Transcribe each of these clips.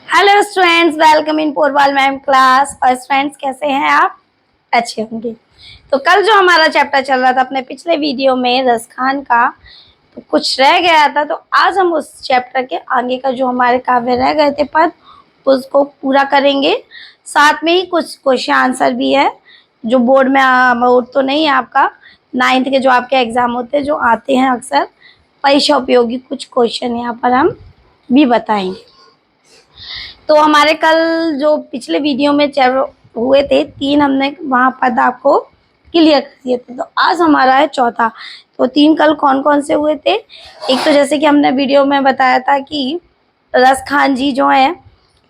Hello students, welcome in Porwal ma'am class. और students कैसे हैं आप? अच्छे होंगे। तो कल जो हमारा चैप्टर चल रहा था अपने पिछले वीडियो में रसखान का, तो कुछ रह गया था। तो आज हम उस चैप्टर के आगे का जो हमारे काव्य रह गए थे पद, उसको पूरा करेंगे। साथ में ही कुछ क्वेश्चन आंसर भी है जो बोर्ड में बोर्ड तो नहीं है आपका, 9th के जो आपके एग्जाम होते हैं जो आते हैं अक्सर परीक्षा उपयोगी, कुछ क्वेश्चन यहाँ पर हम भी बताएंगे। तो हमारे कल जो पिछले वीडियो में हुए थे 3, हमने वहाँ पद आपको क्लियर कर दिए थे। तो आज हमारा है चौथा। तो 3 कल कौन कौन से हुए थे? एक तो जैसे कि हमने वीडियो में बताया था कि रस खान जी जो हैं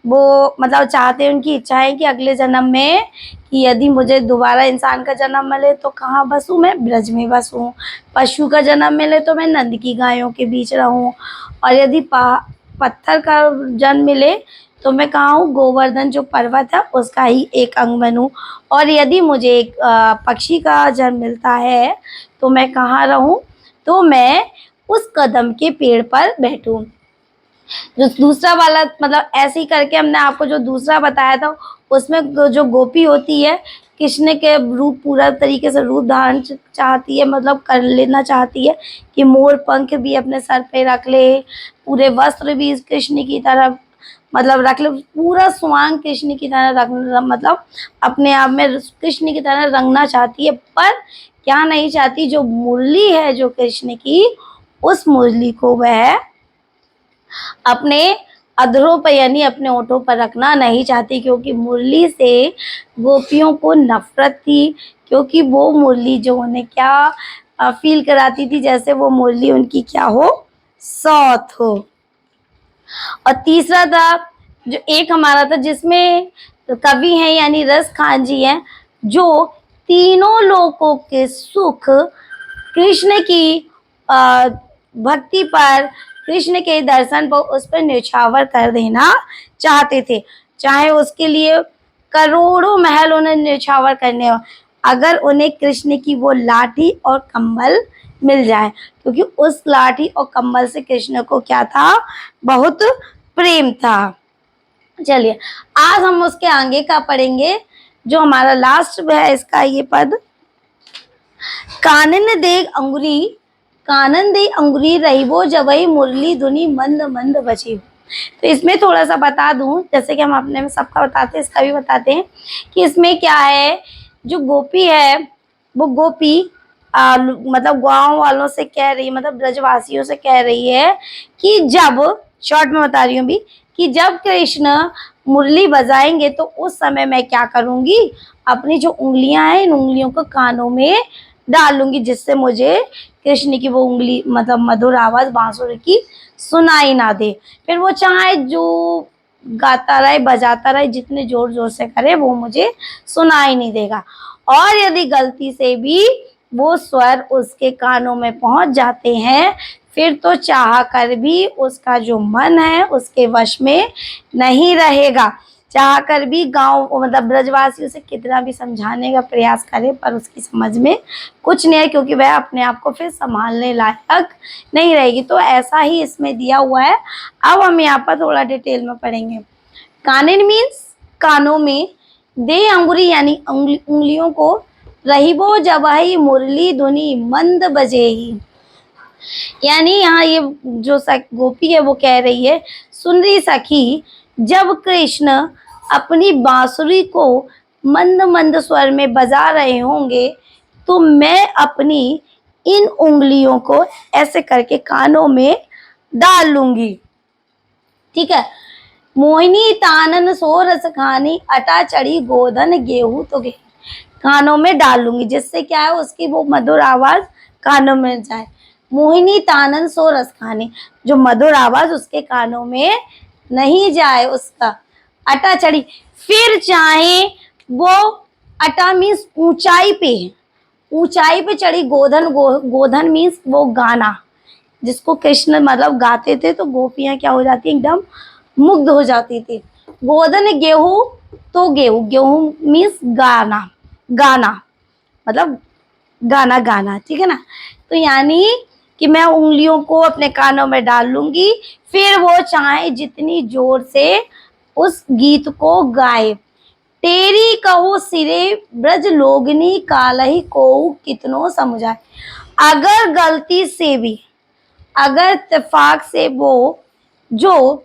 वो मतलब चाहते हैं, उनकी इच्छा है कि अगले जन्म में कि यदि मुझे दोबारा इंसान का जन्म मिले तो कहाँ बसूँ? मैं ब्रज में बसूँ। पशु का जन्म मिले तो मैं नंद की गायों के बीच रहूँ। और यदि पत्थर का जन्म मिले तो मैं कहाँ हूँ? गोवर्धन जो पर्वत है उसका ही एक अंग बनूँ। और यदि मुझे एक पक्षी का जन्म मिलता है तो मैं कहाँ रहूँ? तो मैं उस कदम के पेड़ पर बैठूँ। जो दूसरा वाला मतलब ऐसे ही करके हमने आपको जो दूसरा बताया था उसमें जो गोपी होती है कृष्ण के रूप पूरा तरीके से रूप धारण चाहती है, मतलब कर लेना चाहती है कि मोर पंख भी अपने सर पे रख ले, पूरे वस्त्र भी कृष्ण की तरह मतलब रख ले, पूरा स्वांग कृष्ण की तरह रख, मतलब अपने आप में कृष्ण की तरह रंगना चाहती है। पर क्या नहीं चाहती? जो मुरली है जो कृष्ण की, उस मुरली को वह अपने अधरों पर यानी अपने ओठों पर रखना नहीं चाहती, क्योंकि मुरली से गोपियों को नफरत थी। क्योंकि वो मुरली जो उन्हें क्या फील कराती थी, जैसे वो मुरली उनकी क्या हो? सौत हो। और तीसरा था जो एक हमारा था जिसमें कवि हैं यानी रस खान जी हैं, जो तीनों लोकों के सुख कृष्ण की भक्ति पर, कृष्ण के दर्शन पर, उस पर न्यौछावर कर देना चाहते थे। चाहे उसके लिए करोड़ों महल उन्हें न्यौछावर करने हो, अगर उन्हें कृष्ण की वो लाठी और कंबल मिल जाए, क्योंकि उस लाठी और कंबल से कृष्ण को क्या था? बहुत प्रेम था। चलिए आज हम उसके आगे का पढ़ेंगे जो हमारा लास्ट है इसका ये पद। कानन दे अंगुरी, कानन दे अंगुरी रहीबो जवई मुरली धुनी मंद मंद बची। तो इसमें थोड़ा सा बता दूं, जैसे कि हम अपने में सबका बताते हैं इसका भी बताते हैं कि इसमें क्या है। जो गोपी है वो गोपी मतलब गांव वालों से कह रही है, मतलब ब्रजवासियों से कह रही है कि जब, शॉर्ट में बता रही हूँ भी, कि जब कृष्ण मुरली बजाएंगे तो उस समय मैं क्या करूंगी? अपनी जो उंगलियां हैं इन उंगलियों को कानों में डाल लूंगी, जिससे मुझे कृष्ण की वो उंगली मतलब मधुर आवाज बांसुरी की सुनाई ना दे। फिर वो चाहे जो गाता रहे बजाता रहे, जितने जोर जोर से करे, वो मुझे सुनाई नहीं देगा। और यदि गलती से भी वो स्वर उसके कानों में पहुंच जाते हैं, फिर तो चाह कर भी उसका जो मन है उसके वश में नहीं रहेगा। चाह कर भी गांव मतलब ब्रजवासियों से कितना भी समझाने का प्रयास करे पर उसकी समझ में कुछ नहीं है, क्योंकि वह अपने आप को फिर संभालने लायक नहीं रहेगी। तो ऐसा ही इसमें दिया हुआ है। अब हम यहाँ पर थोड़ा डिटेल में पढ़ेंगे। कानन मीन्स कानों में, दे अंगुरी यानी उंगलियों को, रहीबो जबहि मुरली धुनी मंद बजे ही, यानी यहाँ ये जो गोपी है वो कह रही है, सुन रही सखी, जब कृष्ण अपनी बांसुरी को मंद मंद स्वर में बजा रहे होंगे तो मैं अपनी इन उंगलियों को ऐसे करके कानों में डाल लूंगी। ठीक है। मोहिनी तानन सो रस खानी, अटा चढ़ी गोधन गेहूं तो गेहूं, कानों में डाल लूंगी, जिससे क्या है उसकी वो मधुर आवाज कानों में जाए। मोहिनी तानन सो रस खानी, जो मधुर आवाज उसके कानों में नहीं जाए उसका। अटा चढ़ी, फिर चाहे वो अटा मीन्स ऊंचाई पे, ऊंचाई पे चढ़ी गोधन, गोधन मीन्स वो गाना जिसको कृष्ण मतलब गाते थे, तो गोपियां क्या हो जाती एकदम मुग्ध हो जाती थी। गोधन गेहूं तो गेहूं, गेहूं मीन्स गाना, गाना मतलब गाना गाना, ठीक है ना। तो यानी कि मैं उंगलियों को अपने कानों में डाल लूंगी, फिर वो चाहे जितनी जोर से उस गीत को गाए। तेरी कहो सिरे ब्रज लोगनी कालहि कोउ कितनो समुझाए। अगर गलती से भी, अगर इत्तेफाक से वो जो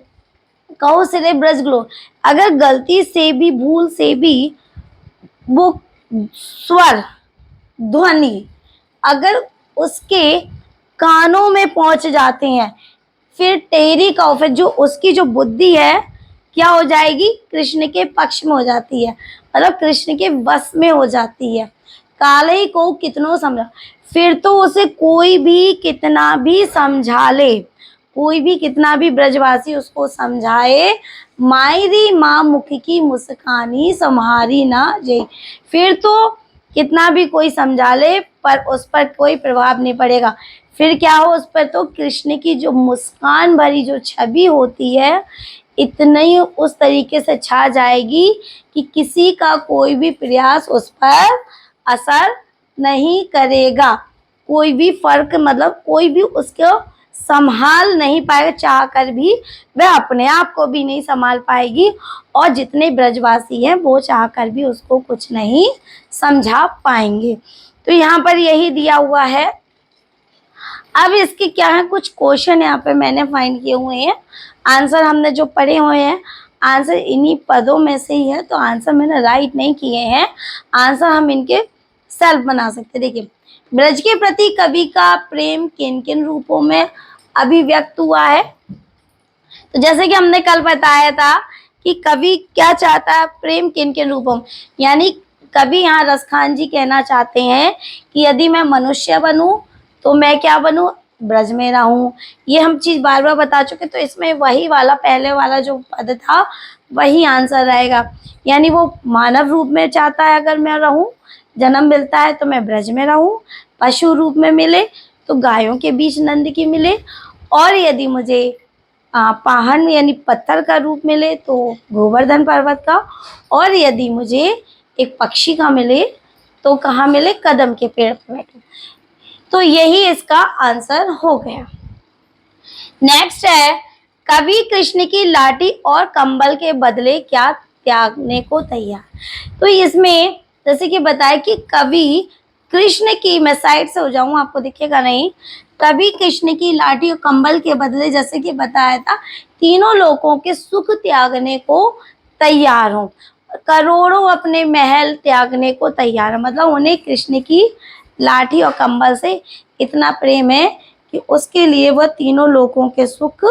कहो सिरे ब्रज ग्लो, अगर गलती से भी, भूल से भी वो स्वर, ध्वनि अगर उसके कानों में पहुंच जाते हैं, फिर टेरी का, फिर जो उसकी जो बुद्धि है क्या हो जाएगी, कृष्ण के पक्ष में हो जाती है, मतलब कृष्ण के वश में हो जाती है। काले को कितनों समझा, फिर तो उसे कोई भी कितना भी समझा ले, कोई भी कितना भी ब्रजवासी उसको समझाए, मायरी माँ मुख की मुस्कानी सम्हारी ना जे, फिर तो कितना भी कोई समझा ले पर उस पर कोई प्रभाव नहीं पड़ेगा। फिर क्या हो, उस पर तो कृष्ण की जो मुस्कान भरी जो छवि होती है इतनी उस तरीके से छा जाएगी कि किसी का कोई भी प्रयास उस पर असर नहीं करेगा, कोई भी फर्क, मतलब कोई भी उसको संभाल नहीं पाएगा, चाह कर भी वह अपने आप को भी नहीं संभाल पाएगी, और जितने ब्रजवासी हैं वो चाह कर भी उसको कुछ नहीं समझा पाएंगे। तो यहाँ पर यही दिया हुआ है। अब इसके क्या है, कुछ क्वेश्चन यहाँ पे मैंने फाइंड किए हुए हैं, आंसर हमने जो पढ़े हुए हैं आंसर इन्हीं पदों में से ही है, तो आंसर मैंने राइट नहीं किए हैं, आंसर हम इनके सेल्फ बना सकते हैं। देखिए, ब्रज के प्रति कवि का प्रेम किन किन रूपों में अभिव्यक्त हुआ है। तो जैसे कि हमने कल बताया था कि कवि क्या चाहता है, प्रेम किन किन रूपों में, यानी कवि यहाँ रसखान जी कहना चाहते हैं कि यदि मैं मनुष्य बनूं तो मैं क्या बनूं, ब्रज में रहूं। ये हम चीज बार बार बता चुके, तो इसमें वही वाला पहले वाला जो पद था वही आंसर रहेगा, यानी वो मानव रूप में चाहता है अगर मैं रहूं, जन्म मिलता है तो मैं ब्रज में रहूं, पशु रूप में मिले तो गायों के बीच नंद की मिले, और यदि मुझे पाहन यानी पत्थर का रूप मिले तो गोवर्धन पर्वत का, और यदि मुझे एक पक्षी का मिले तो कहाँ मिले, कदम के पेड़ पर बैठे। तो यही इसका आंसर हो गया। नेक्स्ट है, कवि कृष्ण की लाठी और कंबल के बदले क्या त्यागने को तैयार। तो इसमें जैसे कि बताया कि कवि कृष्ण की, मैं साइड से हो जाऊं आपको दिखेगा नहीं, कवि कृष्ण की लाठी और कंबल के बदले जैसे कि बताया था तीनों लोगों के सुख त्यागने को तैयार हो, करोड़ों अपने महल त्यागने को तैयार है, मतलब उन्हें कृष्ण की लाठी और कंबल से इतना प्रेम है कि उसके लिए वह तीनों लोगों के सुख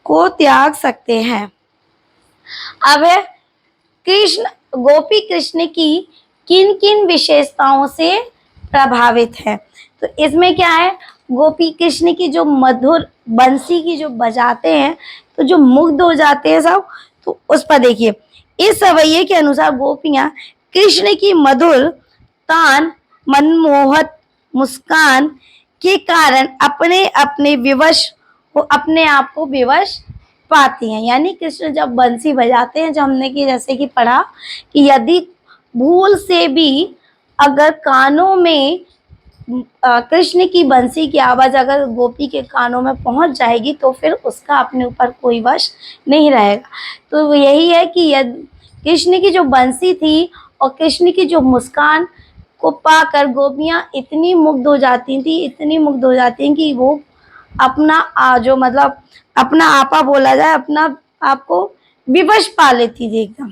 को त्याग सकते हैं। अब है कृष्ण, गोपी कृष्ण की किन किन विशेषताओं से प्रभावित है। तो इसमें क्या है, गोपी कृष्ण की जो मधुर बंसी की जो बजाते हैं तो जो मुग्ध हो जाते हैं सब, तो उस पर देखिए, इस सवैये के अनुसार गोपियां कृष्ण की मधुर तान, मनमोहक मुस्कान के कारण अपने अपने विवश, वो अपने आप को विवश पाती हैं। यानी कृष्ण जब बंसी बजाते हैं, जो हमने कि जैसे कि पढ़ा कि यदि भूल से भी अगर कानों में कृष्ण की बंसी की आवाज अगर गोपी के कानों में पहुंच जाएगी तो फिर उसका अपने ऊपर कोई वश नहीं रहेगा। तो यही है कि यदि कृष्ण की जो बंसी थी और कृष्ण की जो मुस्कान को पाकर गोपियां इतनी मुग्ध हो जाती थी, इतनी मुग्ध हो जाती हैं कि वो अपना जो मतलब अपना आपा बोला जाए, अपना आपको विवश पा लेती थी, एकदम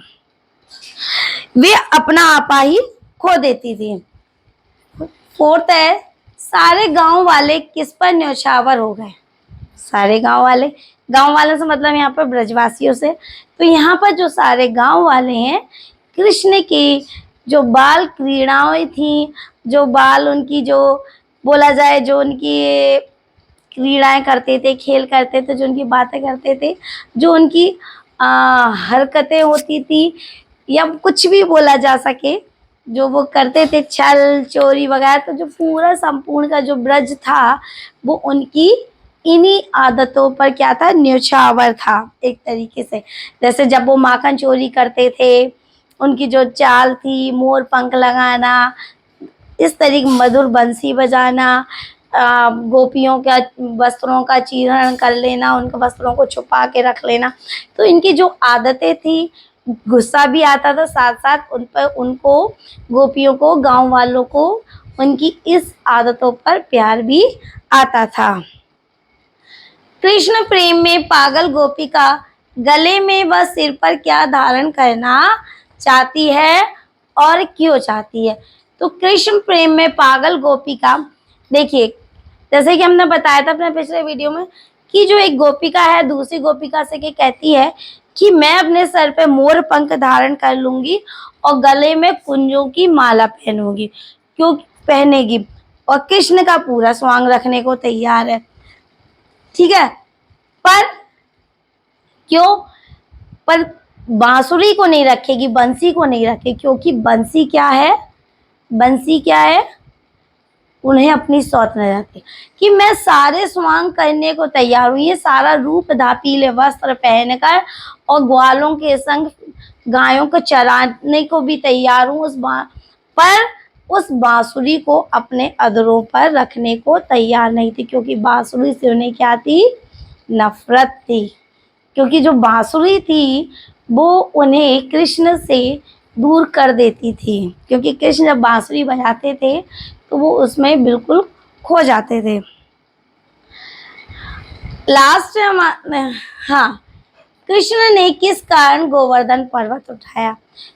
वे अपना आपा ही खो देती थी। फोर्थ है, सारे गांव वाले किस पर न्यौछावर हो गए। सारे गांव वाले, गांव वाले से मतलब यहाँ पर ब्रजवासियों से, तो यहाँ पर जो सारे गांव वाले हैं कृष्ण की जो बाल क्रीड़ाएं थी, जो बाल उनकी जो बोला जाए जो उनकी क्रीड़ाएं करते थे, खेल करते थे, जो उनकी बातें करते थे, जो उनकी हरकतें होती थी या कुछ भी बोला जा सके, जो वो करते थे छल चोरी वगैरह, तो जो पूरा संपूर्ण का जो ब्रज था वो उनकी इन्हीं आदतों पर क्या था, न्यौछावर था एक तरीके से। जैसे जब वो माखन चोरी करते थे, उनकी जो चाल थी, मोर पंख लगाना, इस तरीके मधुर बंसी बजाना, गोपियों का वस्त्रों का चीरण कर लेना, उनके वस्त्रों को छुपा के रख लेना। तो इनकी जो आदतें थी, गुस्सा भी आता था, साथ साथ उन पर उनको गोपियों को, गांव वालों को उनकी इस आदतों पर प्यार भी आता था। कृष्ण प्रेम में पागल गोपिका गले में व सिर पर क्या धारण करना चाहती है और क्यों चाहती है? तो कृष्ण प्रेम में पागल गोपिका, देखिए जैसे कि हमने बताया था अपने पिछले वीडियो में कि जो एक गोपिका है दूसरी गोपिका से के कहती है कि मैं अपने सर पे मोर पंख धारण कर लूंगी और गले में कुंजों की माला पहनूंगी, क्यों पहनेगी, और कृष्ण का पूरा स्वांग रखने को तैयार है। ठीक है, पर क्यों, पर बांसुरी को नहीं रखेगी, बंसी को नहीं रखेगी, क्योंकि बंसी क्या है, बंसी क्या है, उन्हें अपनी सौत न जाती कि मैं सारे स्वांग करने को तैयार हूँ, ये सारा रूप धापीले वस्त्र पहनकर और ग्वालों के संग गायों को चराने को भी तैयार हूँ, पर उस बांसुरी को अपने अधरों पर रखने को तैयार नहीं थी, क्योंकि बांसुरी से उन्हें क्या थी, नफरत थी। क्योंकि जो बांसुरी थी वो उन्हें कृष्ण से दूर कर देती थी, क्योंकि कृष्ण जब बांसुरी बजाते थे तो वो उसमें बिल्कुल खो जाते थे। लास्ट हाँ, कृष्ण ने किस कारण गोवर्धन पर्वत उठाया?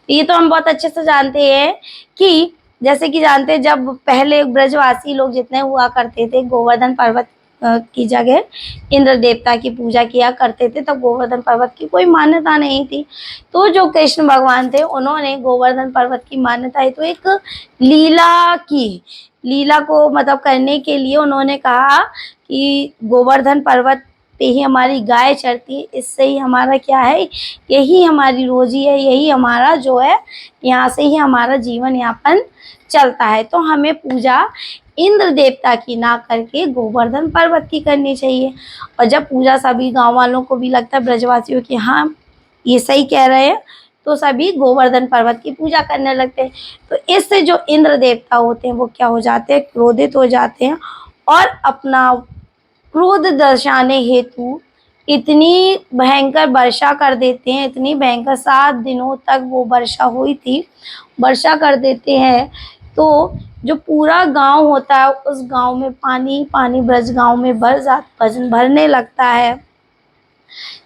ये तो हम बहुत अच्छे से जानते हैं कि जैसे कि जानते हैं जब पहले ब्रजवासी लोग जितने हुआ करते थे गोवर्धन पर्वत की जगह इंद्र देवता की पूजा किया करते थे, तब गोवर्धन पर्वत की कोई मान्यता नहीं थी। तो जो कृष्ण भगवान थे उन्होंने गोवर्धन पर्वत की मान्यता है तो एक लीला की, लीला को मतलब करने के लिए उन्होंने कहा कि गोवर्धन पर्वत पे ही हमारी गाय चरती है, इससे ही हमारा क्या है, यही हमारी रोजी है, यही हमारा जो है, यहाँ से ही हमारा जीवन यापन चलता है। तो हमें पूजा इंद्र देवता की ना करके गोवर्धन पर्वत की करनी चाहिए। और जब पूजा सभी गांव वालों को भी लगता है, ब्रजवासियों की, हाँ ये सही कह रहे हैं, तो सभी गोवर्धन पर्वत की पूजा करने लगते हैं। तो इससे जो इंद्र देवता होते हैं वो क्या हो जाते हैं, क्रोधित हो जाते हैं और अपना क्रोध दर्शाने हेतु इतनी भयंकर वर्षा कर देते हैं, इतनी भयंकर 7 दिनों तक वो वर्षा हुई थी, वर्षा कर देते हैं। तो जो पूरा गांव होता है उस गांव में पानी पानी ब्रज गांव में भरने लगता है।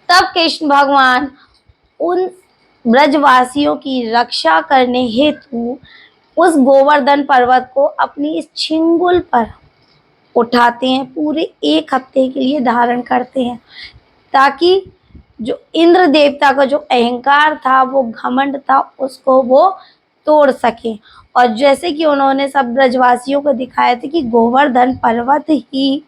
तब कृष्ण भगवान उन ब्रजवासियों की रक्षा करने हेतु उस गोवर्धन पर्वत को अपनी इस छिंगुल पर उठाते हैं, पूरे 1 हफ्ते के लिए धारण करते हैं, ताकि जो इंद्र देवता का जो अहंकार था, वो घमंड था, उसको वो तोड़ सके। और जैसे कि उन्होंने सब ब्रजवासियों को दिखाया था कि गोवर्धन पर्वत ही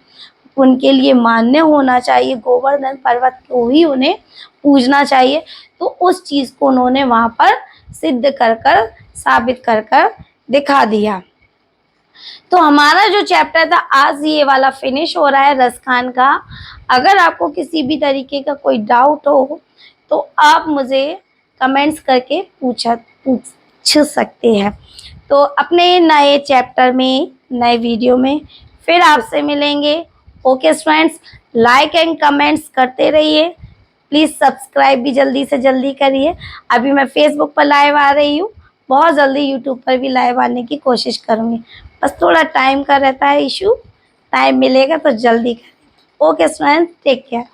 उनके लिए मान्य होना चाहिए, गोवर्धन पर्वत को ही उन्हें पूजना चाहिए, तो उस चीज़ को उन्होंने वहाँ पर सिद्ध कर कर, साबित कर कर दिखा दिया। तो हमारा जो चैप्टर था आज ये वाला फिनिश हो रहा है रसखान का। अगर आपको किसी भी तरीके का कोई डाउट हो तो आप मुझे कमेंट्स करके पूछ सकते हैं। तो अपने नए चैप्टर में, नए वीडियो में फिर आपसे मिलेंगे। Okay friends, like and comments करते रहिए, प्लीज़ सब्सक्राइब भी जल्दी से जल्दी करिए। अभी मैं फेसबुक पर लाइव आ रही हूँ, बहुत जल्दी यूट्यूब पर भी लाइव आने की कोशिश करूँगी, बस थोड़ा टाइम का रहता है इशू, टाइम मिलेगा तो जल्दी करें। Okay friends, take care.